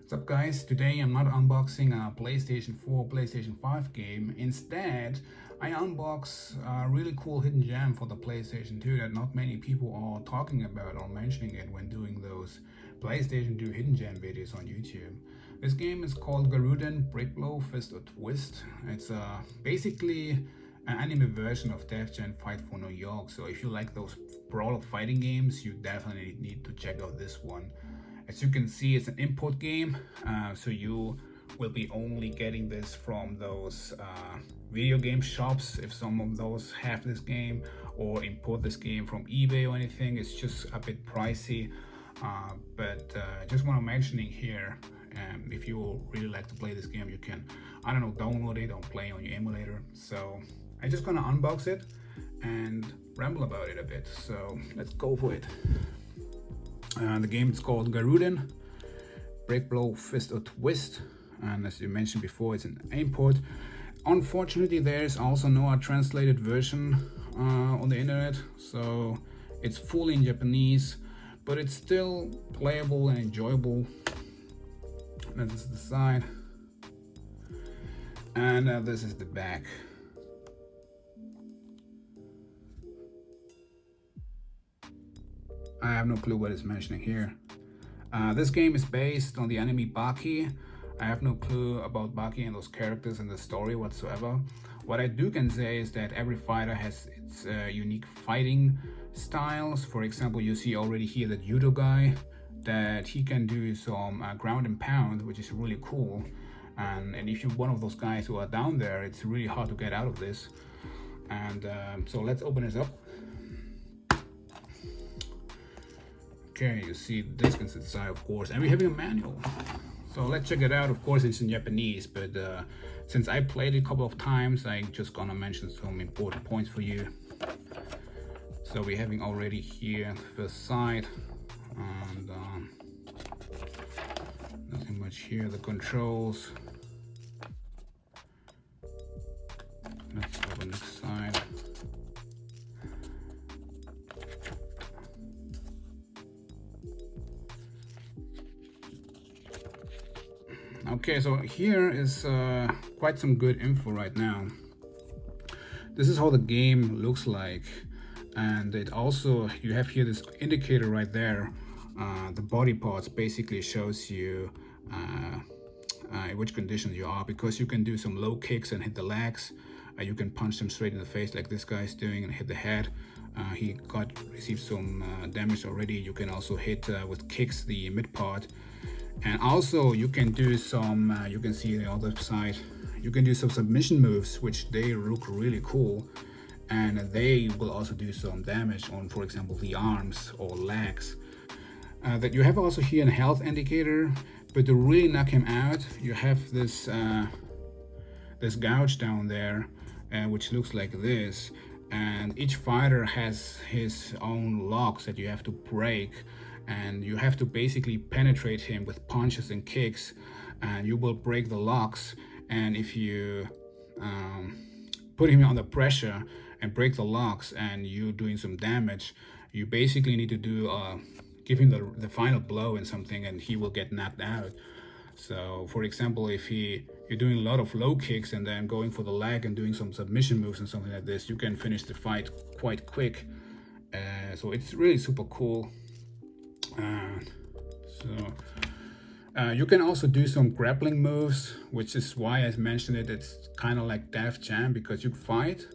What's up guys, today I'm not unboxing a PlayStation 4, PlayStation 5 game. Instead, I unbox a really cool hidden gem for the PlayStation 2 that not many people are talking about or mentioning it when doing those PlayStation 2 hidden gem videos on YouTube. This game is called Garouden Break Blow, Fist or Twist. It's basically an anime version of Def Jam Fight for New York. So if you like those brawler fighting games, you definitely need to check out this one. As you can see, it's an import game, so you will be only getting this from those video game shops if some of those have this game, or import this game from eBay or anything. It's just a bit pricey, but just want to mention it here. If you really like to play this game, you can, I don't know, download it or play on your emulator. So I'm just gonna unbox it and ramble about it a bit. So let's go for it. The game is called Garouden Break Blow, Fist or Twist, and as you mentioned before, it's an import. Unfortunately, there's also no translated version on the internet, so it's fully in Japanese, but it's still playable and enjoyable. And this is the side, and this is the back. I have no clue what it's mentioning here. This game is based on the anime Baki. I have no clue about Baki and those characters and the story whatsoever. What I can say is that every fighter has its unique fighting styles. For example, you see already here that judo guy, that he can do some ground and pound, which is really cool. And if you're one of those guys who are down there, it's really hard to get out of this. And so let's open this up. Okay, you see the distance inside, of course, and we're having a manual. So let's check it out. Of course, it's in Japanese, but since I played it a couple of times, I'm just gonna mention some important points for you. So we're having already here the first side, and nothing much here. The controls. Let's open the side. Okay, so here is quite some good info right now. This is how the game looks like, and it also, you have here this indicator right there. The body parts basically shows you in which conditions you are, because you can do some low kicks and hit the legs. You can punch them straight in the face like this guy's doing and hit the head. He received some damage already. You can also hit with kicks the mid part. And also you can do some, you can see the other side, you can do some submission moves, which they look really cool. And they will also do some damage on, for example, the arms or legs. That you have also here a health indicator, but to really knock him out, you have this, this gouge down there, which looks like this. And each fighter has his own locks that you have to break. And you have to basically penetrate him with punches and kicks, and you will break the locks. And if you put him under pressure and break the locks and you're doing some damage, you basically need to do give him the final blow and something, and he will get knocked out. So for example, if you're doing a lot of low kicks and then going for the leg and doing some submission moves and something like this, you can finish the fight quite quick. So it's really super cool. You can also do some grappling moves, which is why I mentioned it. It's kind of like Def Jam, because you fight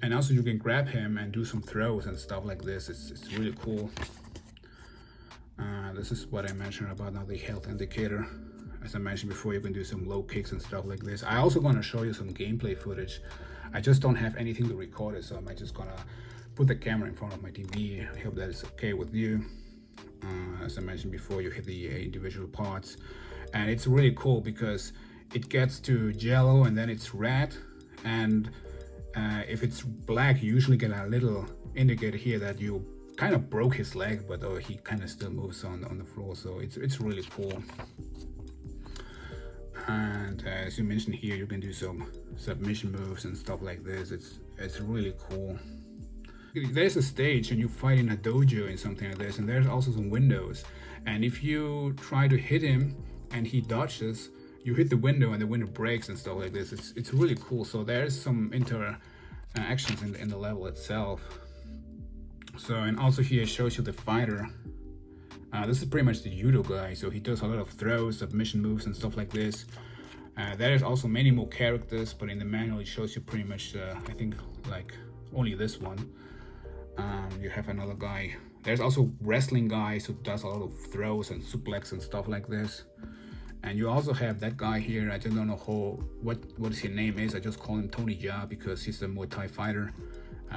and also you can grab him and do some throws and stuff like this. It's really cool. This is what I mentioned about now, the health indicator. As I mentioned before, you can do some low kicks and stuff like this. I also going to show you some gameplay footage. I just don't have anything to record it, so I'm just gonna put the camera in front of my TV. I hope that is okay with you. As I mentioned before, you hit the individual parts, and it's really cool because it gets to yellow and then it's red, and if it's black, you usually get a little indicator here that you kind of broke his leg, but he kind of still moves on the floor. So it's really cool. And as you mentioned here, you can do some submission moves and stuff like this. It's really cool. There's a stage and you fight in a dojo and something like this, and there's also some windows, and if you try to hit him and he dodges, you hit the window and the window breaks and stuff like this. It's really cool. So there's some interactions in the level itself. So, and also here it shows you the fighter. This is pretty much the judo guy, so he does a lot of throws, submission moves and stuff like this. There is also many more characters, but in the manual it shows you pretty much, I think, like only this one. You have another guy. There's also wrestling guys who does a lot of throws and suplex and stuff like this. And you also have that guy here. I just don't know what his name is. I just call him Tony Jaa because he's a Muay Thai fighter.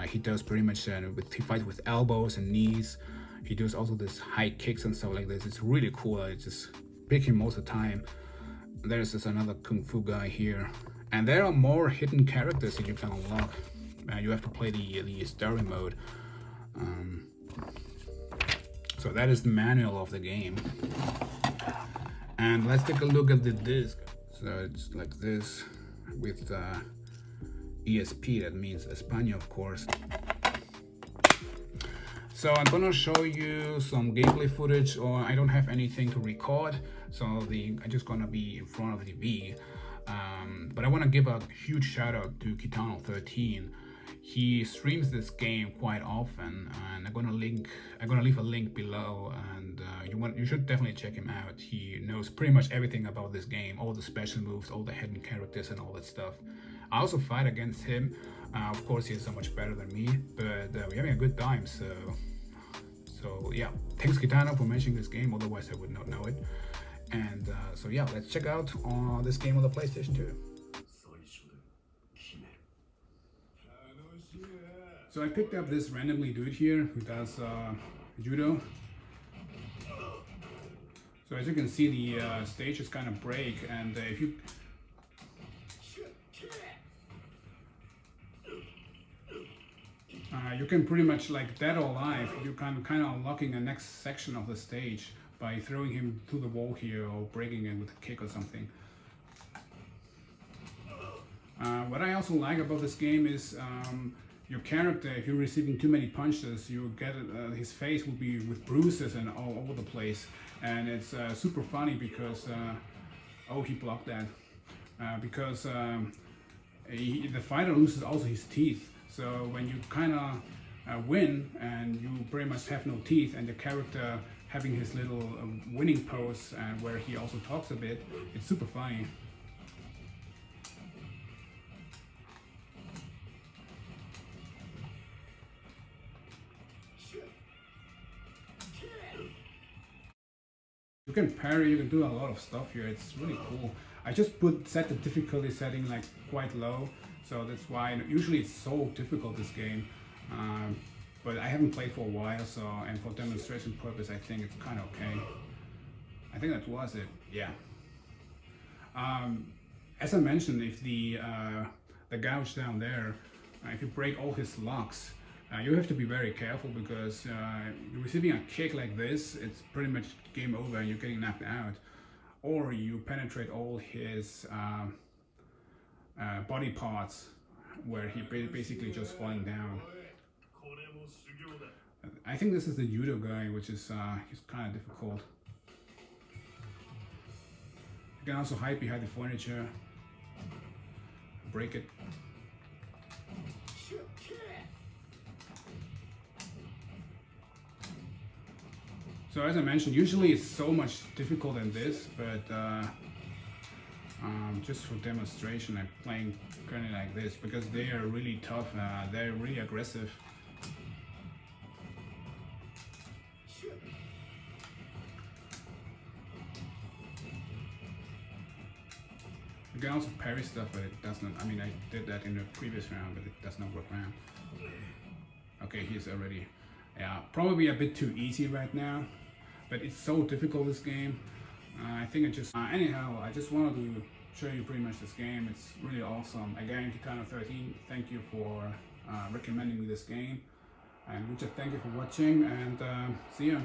He does pretty much he fights with elbows and knees. He does also this high kicks and stuff like this. It's really cool. I just pick him most of the time. There's this another kung fu guy here, and there are more hidden characters that you can unlock. You have to play the story mode. So that is the manual of the game. And let's take a look at the disc. So it's like this with ESP. That means España, of course. So I'm gonna show you some gameplay footage, or I don't have anything to record, so I'm just gonna be in front of the TV. But I want to give a huge shout out to Gitano13. He streams this game quite often, and I'm gonna leave a link below, and you should definitely check him out. He knows pretty much everything about this game, all the special moves, all the hidden characters and all that stuff. I also fight against him. Of course, he's so much better than me, but we're having a good time. So yeah, thanks Gitano for mentioning this game, otherwise I would not know it. And so yeah, let's check out this game on the PlayStation 2. So I picked up this randomly dude here who does judo. So as you can see, the stage is kind of break, and if you you can pretty much, like dead or alive, you can kind of unlocking the next section of the stage by throwing him to the wall here or breaking it with a kick or something. What I also like about this game is your character, if you're receiving too many punches, you get his face will be with bruises and all over the place, and it's super funny because oh, he blocked that because the fighter loses also his teeth. So when you kind of win and you pretty much have no teeth, and the character having his little winning pose and where he also talks a bit, it's super funny. You can parry, you can do a lot of stuff here. It's really cool. I just set the difficulty setting like quite low, so that's why usually it's so difficult, this game. But I haven't played for a while, so, and for demonstration purpose I think it's kind of okay. I think that was it, yeah. As I mentioned, if the gouge down there, if you break all his locks, you have to be very careful, because receiving a kick like this, it's pretty much game over and you're getting knocked out. Or you penetrate all his body parts, where he basically just falling down. I think this is the judo guy, which is he's kind of difficult. You can also hide behind the furniture, break it. So as I mentioned, usually it's so much difficult than this, but just for demonstration, I'm playing kind of like this because they are really tough. They're really aggressive. You can also parry stuff, but it does not. I mean, I did that in the previous round, but it does not work around. Okay, he's already, yeah, probably a bit too easy right now. But it's so difficult, this game. I think it just, anyhow, I just wanted to show you pretty much this game. It's really awesome. Again, Gitano13, thank you for recommending me this game. And Richard, thank you for watching, and see ya.